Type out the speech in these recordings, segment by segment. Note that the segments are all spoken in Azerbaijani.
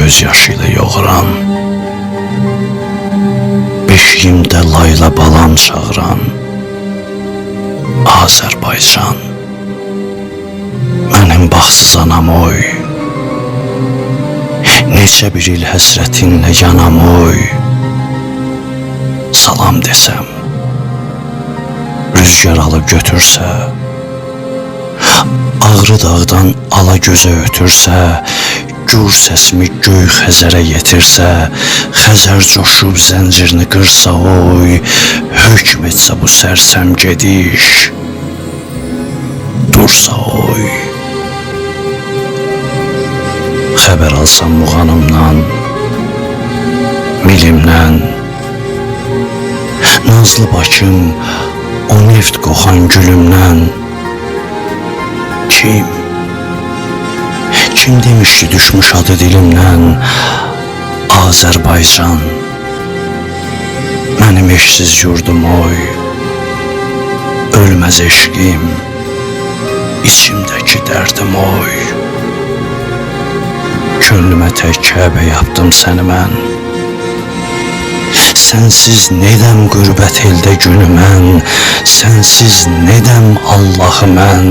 göz yaşıyla yoğuran, beşiyimdə layla balam çağıran Azərbaycan. Mənim baxsız anam oy, neçə bir il həsrətinlə yanam oy. Salam desəm, rüzgar alıb götürsə, Ağrı dağdan ala gözə ötürsə, gür səsimi göy Xəzərə yetirsə, Xəzər coşub zəncirini qırsa oy, hökm etsə bu sərsəm gediş, dursa oy. Xəbər alsam muğanımdan, milimdən, nazlı Bakım, o neft qoxan gülümdən. Kim demiş ki düşmüş adı dilimdən Azərbaycan. Mənim eşsiz yurdum oy, ölməz eşqim, içimdəki dərdim oy. Könlümə tək Kəbə yapdım səni mən, sənsiz nedəm qürbət eldə günü mən, sənsiz nedəm Allahı mən,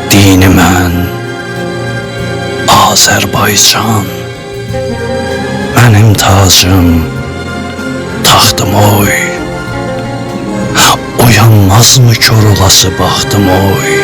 dini mən. Azərbaycan, mənim tacım, taxtım oy, uyanmaz mı kör olası baxtım oy.